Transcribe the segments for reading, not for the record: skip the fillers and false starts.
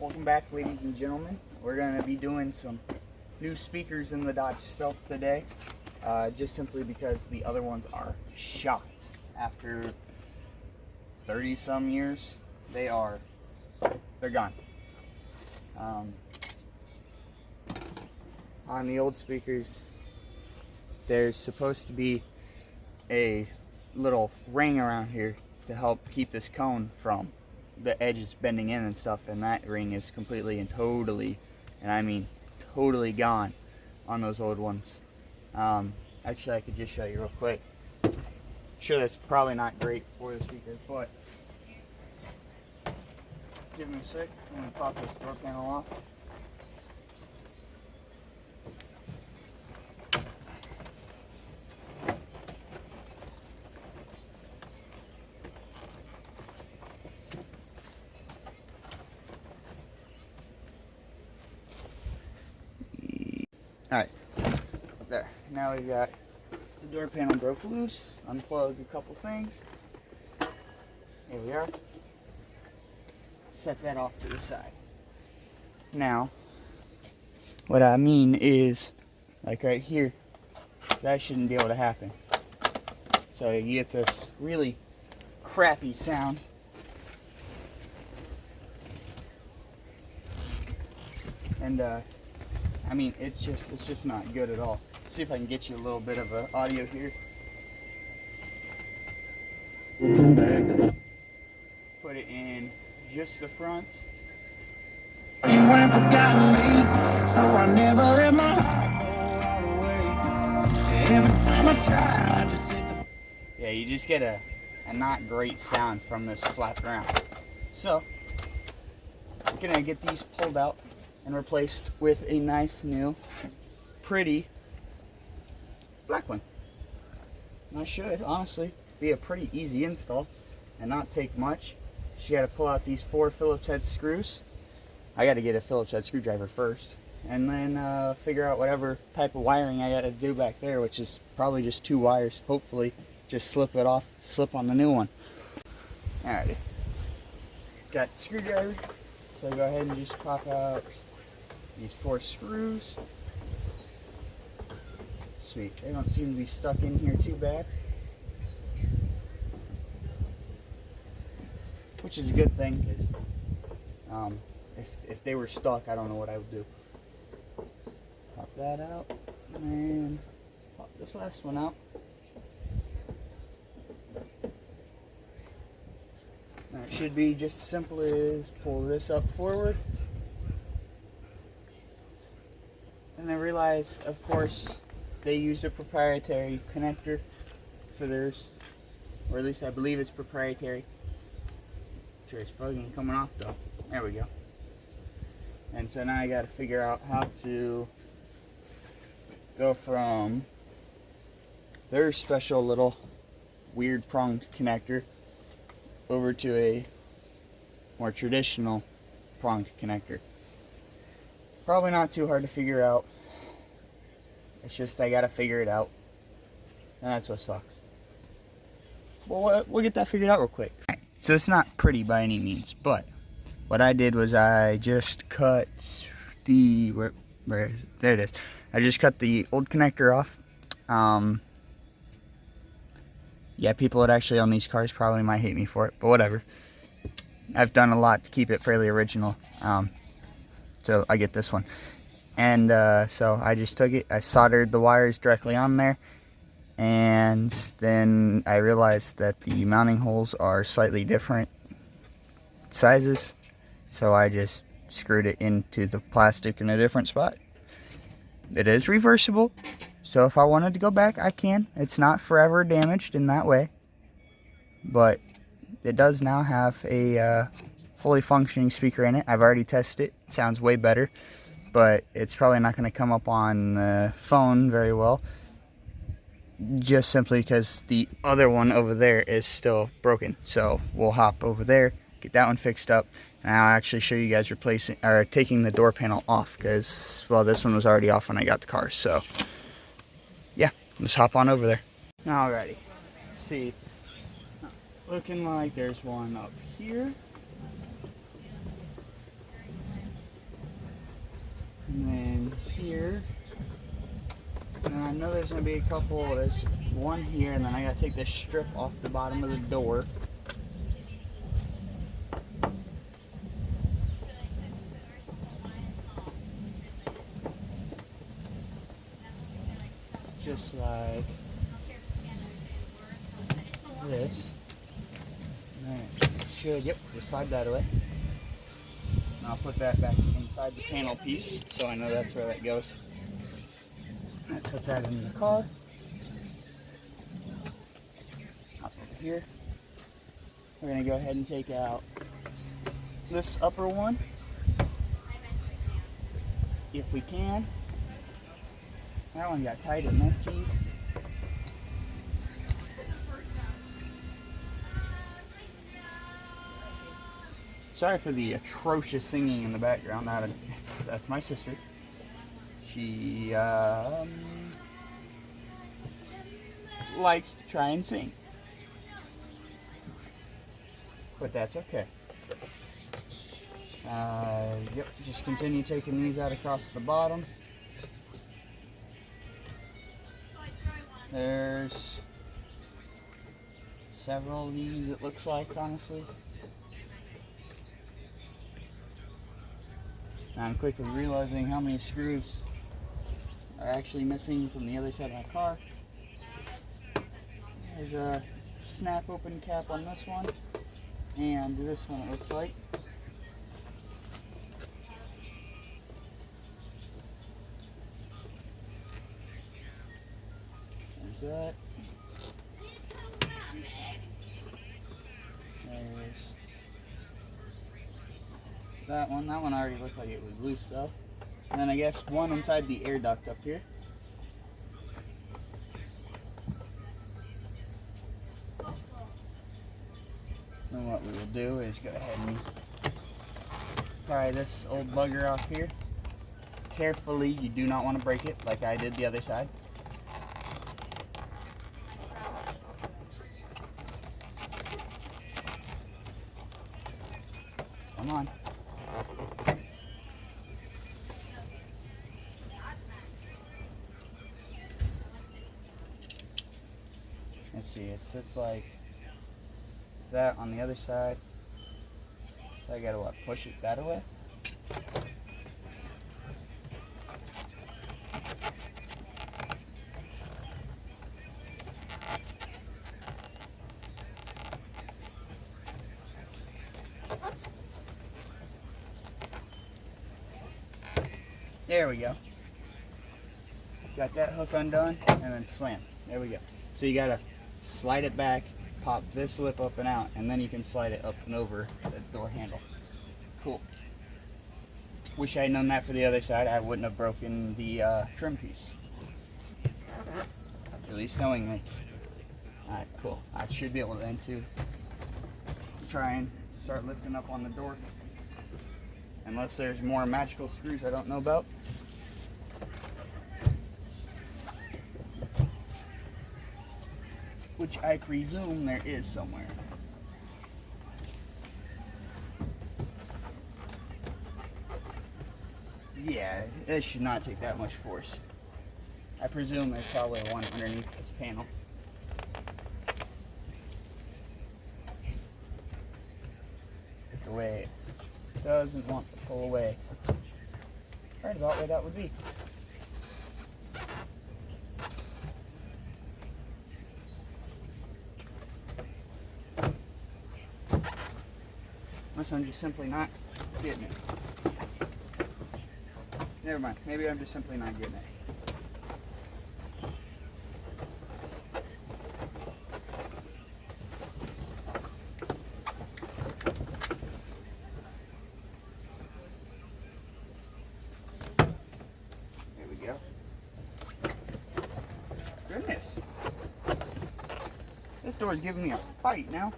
Welcome back, ladies and gentlemen. We're going to be doing some new speakers in the Dodge Stealth today, just simply because the other ones are shot. After 30 some years, they're gone. On the old speakers, there's supposed to be a little ring around here to help keep this cone from the edges bending in and stuff, and that ring is completely and totally, and I mean totally gone on those old ones. Actually, I could just show you real quick. Sure, that's probably not great for the speaker, but give me a sec. I'm going to pop this door panel off. Alright, there. Now we've got the door panel broke loose. Unplug a couple things. There we are. Set that off to the side. Now, what I mean is, like right here, that shouldn't be able to happen. So you get this really crappy sound. And I mean, it's just not good at all. Let's see if I can get you a little bit of audio here. Put it in just the fronts. Yeah, you just get a not great sound from this flapped around. So, I'm gonna get these pulled out and replaced with a nice new pretty black one. And that should honestly be a pretty easy install and not take much. Just gotta pull out these 4 Phillips head screws. I gotta get a Phillips head screwdriver first, and then figure out whatever type of wiring I gotta do back there, which is probably just 2 wires. Hopefully just slip it off, slip on the new one. Alrighty, got the screwdriver, so go ahead and just pop out these 4 screws. Sweet, they don't seem to be stuck in here too bad, which is a good thing, because if they were stuck, I don't know what I would do. Pop that out, and pop this last one out. Now it should be just as simple as pull this up forward. And I realize, of course, they used a proprietary connector for theirs, or at least I believe it's proprietary. Sure, it's fucking coming off though. There we go. And so now I got to figure out how to go from their special little weird pronged connector over to a more traditional pronged connector. Probably not too hard to figure out. It's just I gotta figure it out, and that's what sucks. Well, we'll get that figured out real quick. Right, so it's not pretty by any means, but what I did was I just cut the where is it? There it is. I just cut the old connector off. Yeah, people that actually own these cars probably might hate me for it, but whatever. I've done a lot to keep it fairly original, so I get this one. And so I just took it, I soldered the wires directly on there, and then I realized that the mounting holes are slightly different sizes, so I just screwed it into the plastic in a different spot. It is reversible, so if I wanted to go back, I can. It's not forever damaged in that way, but it does now have a fully functioning speaker in it. I've already tested it. It sounds way better, but it's probably not going to come up on the phone very well, just simply because the other one over there is still broken. So we'll hop over there, get that one fixed up, and I'll actually show you guys replacing or taking the door panel off, because, well, this one was already off when I got the car. So yeah, let's hop on over there. Alrighty, let's see, looking like there's one up here. there's going to be a couple. There's one here, and then I got to take this strip off the bottom of the door. Just like this. Alright, should, yep, just slide that away. And I'll put that back inside the panel piece so I know that's where that goes. Let's set that in the car. Hop over here. We're going to go ahead and take out this upper one, if we can. That one got tight in there, jeez. Sorry for the atrocious singing in the background. That's my sister. She likes to try and sing, but that's okay. Yep, just continue taking these out across the bottom. There's several of these, it looks like, honestly. Now I'm quickly realizing how many screws are actually missing from the other side of my car. There's a snap open cap on this one, and this one it looks like. There's that. There's that one. That one already looked like it was loose though. And then I guess one inside the air duct up here. And what we will do is go ahead and pry this old bugger off here. Carefully, you do not want to break it like I did the other side. Come on. Let's see, it sits like that on the other side. So I gotta what, push it that away? There we go. Got that hook undone and then slam. There we go. So you gotta slide it back, pop this lip up and out, and then you can slide it up and over the door handle. Cool. Wish I had known that for the other side. I wouldn't have broken the trim piece. At least knowingly. Alright, cool. I should be able then to try and start lifting up on the door. Unless there's more magical screws I don't know about. Which I presume there is somewhere. Yeah, it should not take that much force. I presume there's probably one underneath this panel. The way it doesn't want to pull away. Right about where that would be. Unless I'm just simply not getting it. Never mind. Maybe I'm just simply not getting it. There we go. Goodness. This door is giving me a fight now.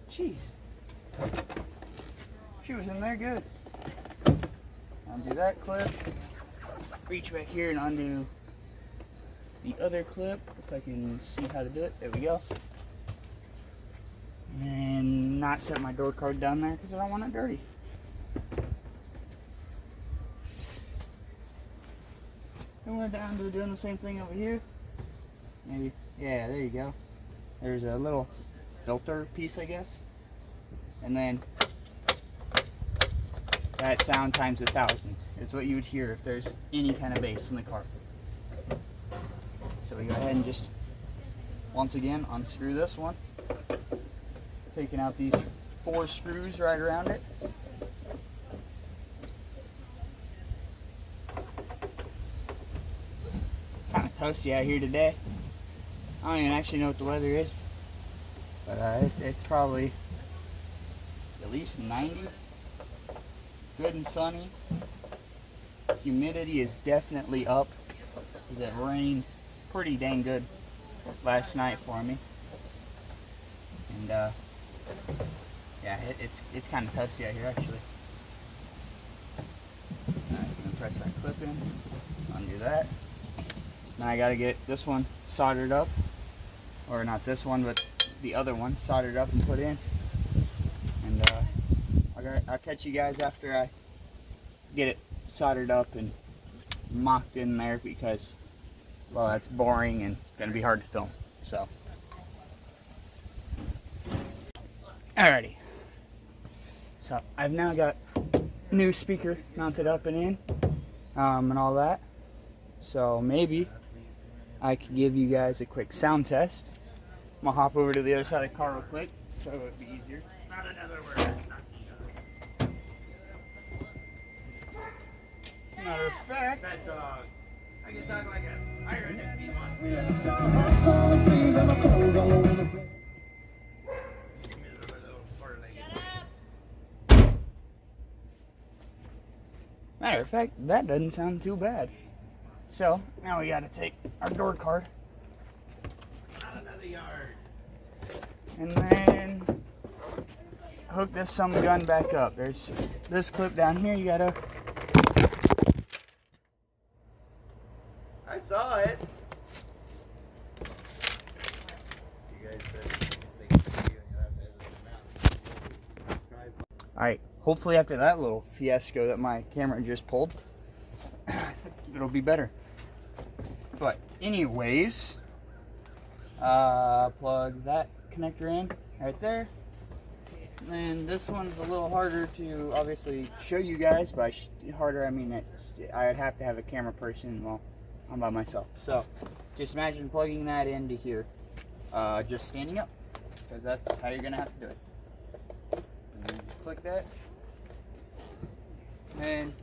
Jeez. She was in there good. Undo that clip. Reach back here and undo the other clip if I can see how to do it. There we go. And not set my door card down there because I don't want it dirty. we're down to doing the same thing over here. Maybe, yeah, there you go. There's a little filter piece, I guess. And then that sound times 1,000 is what you would hear if there's any kind of bass in the car. So we go ahead and just, once again, unscrew this one. Taking out these 4 screws right around it. Kind of toasty out here today. I don't even actually know what the weather is, but it's probably at least 90. Good and sunny. Humidity is definitely up because it rained pretty dang good last night for me. And yeah, it's kind of toasty out here actually. Alright, I'm gonna press that clip in, undo that. Now I gotta get this one soldered up, or not this one, but the other one soldered up and put in. And I'll catch you guys after I get it soldered up and mocked in there because, well, that's boring and gonna be hard to film. So, alrighty. So I've now got new speaker mounted up and in, and all that. So maybe I could give you guys a quick sound test. I'm gonna hop over to the other side of the car real quick so it would be easier. Not another word. Matter of fact, that dog. I can talk like a iron if he wants to. Matter of fact, that doesn't sound too bad. So now we gotta take our door card. Not another yard. And then hook this some gun back up. There's this clip down here. You gotta. I saw it. You guys said alright, hopefully after that little fiasco that my camera just pulled, I think it'll be better. But anyways, plug that connector in right there. And this one's a little harder to obviously show you guys. By harder, I mean I'd have to have a camera person. Well, I'm by myself. So just imagine plugging that into here, just standing up, because that's how you're gonna have to do it. And then just click that. And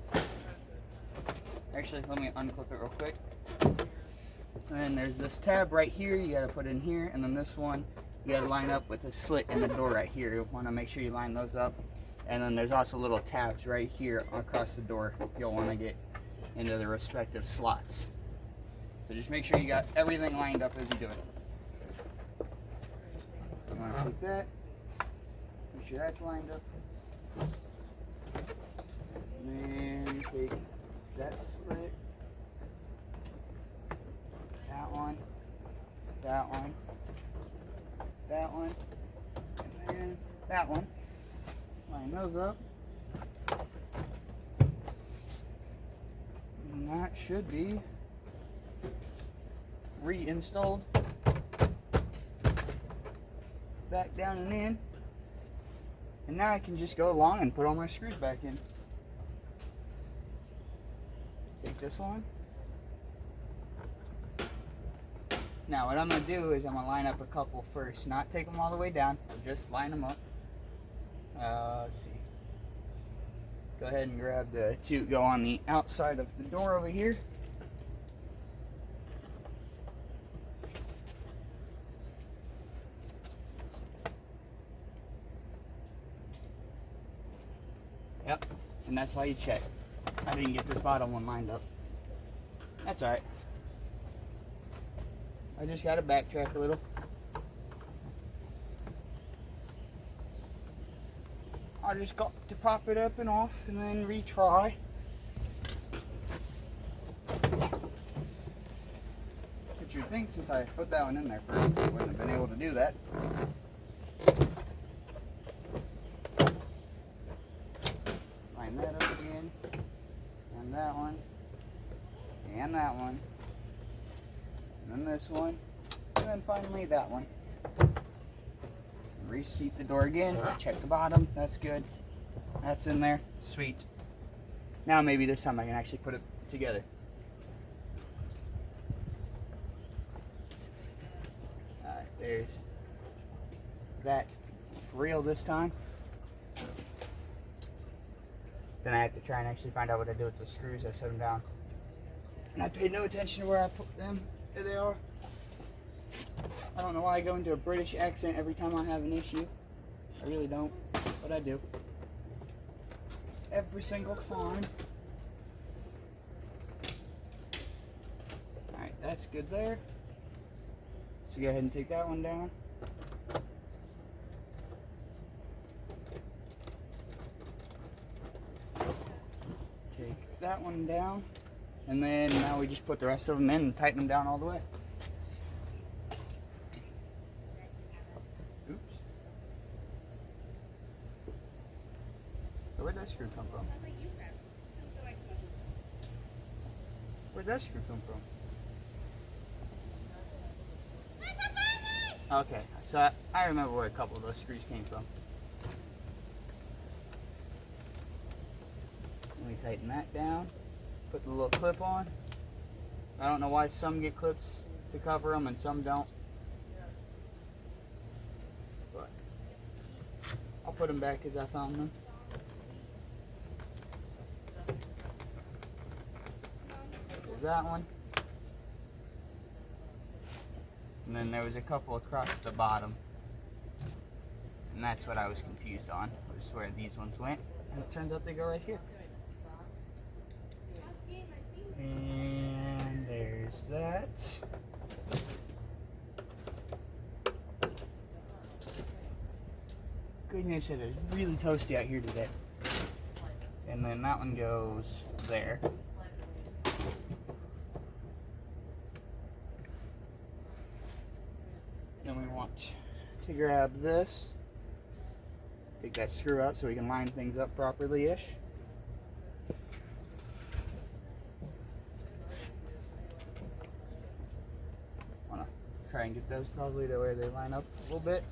actually, let me unclip it real quick. And then there's this tab right here you gotta put in here, and then this one you gotta line up with a slit in the door right here. You wanna make sure you line those up. And then there's also little tabs right here across the door you'll wanna get into the respective slots. So just make sure you got everything lined up as you do it. I'm gonna take that, make sure that's lined up. And then take that slit, that one, that one, that one, and then that one. Line those up. And that should be reinstalled back down and in. And now I can just go along and put all my screws back in. Take this one. Now what I'm going to do is I'm going to line up a couple first. Not take them all the way down, just line them up. Let's see. Go ahead and grab the two, go on the outside of the door over here. Yep, and that's why you check. I didn't get this bottom one lined up. That's alright. I just gotta backtrack a little. I just got to pop it up and off and then retry. But you'd think since I put that one in there first, I wouldn't have been able to do that. Line that up again, and that one, and then that one, and then this one, and then finally that one. Reseat the door again, check the bottom, that's good. That's in there, sweet. Now maybe this time I can actually put it together. Alright, there's that for real this time. Then I have to try and actually find out what I do with the screws. I set them down. And I paid no attention to where I put them. There they are. I don't know why I go into a British accent every time I have an issue. I really don't, but I do. Every single time. Alright, that's good there. So go ahead and take that one down. Take that one down. And then now we just put the rest of them in and tighten them down all the way. Oops. So where'd that screw come from? Where'd that screw come from? Okay, so I remember where a couple of those screws came from. Let me tighten that down. Put the little clip on. I don't know why some get clips to cover them and some don't. But I'll put them back as I found them. There's that one. And then there was a couple across the bottom. And that's what I was confused on, was where these ones went. And it turns out they go right here. And there's that. Goodness, it is really toasty out here today. And then that one goes there. Then we want to grab this. Take that screw out so we can line things up properly-ish. Try and get those probably to where they line up a little bit.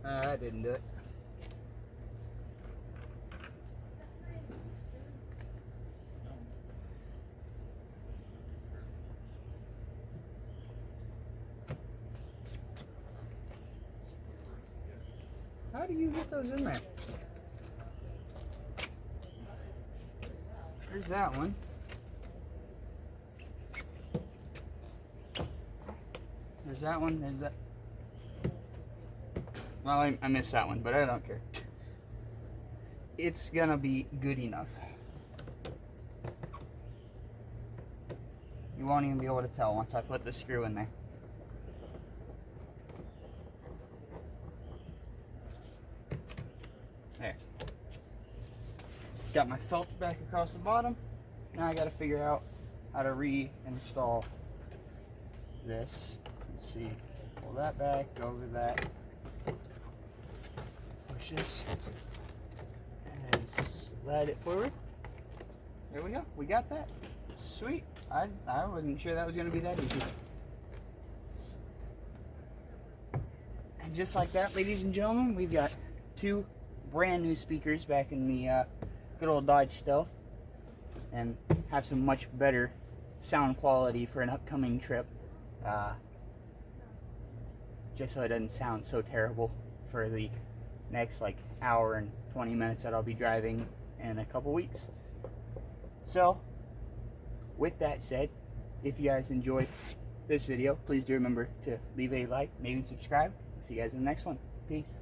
I didn't do it. How do you get those in there? There's that one. There's that one. There's that. Well, I missed that one, but I don't care. It's gonna be good enough. You won't even be able to tell once I put the screw in there. There. Got my felt back across the bottom. Now I gotta figure out how to reinstall this. Let's see. Pull that back, go over that. Push this and slide it forward. There we go. We got that. Sweet. I wasn't sure that was gonna be that easy. And just like that, ladies and gentlemen, we've got two brand new speakers back in the good old Dodge Stealth, and have some much better sound quality for an upcoming trip, just so it doesn't sound so terrible for the next like hour and 20 minutes that I'll be driving in a couple weeks. So with that said, if you guys enjoyed this video, please do remember to leave a like, maybe subscribe. See you guys in the next one. Peace.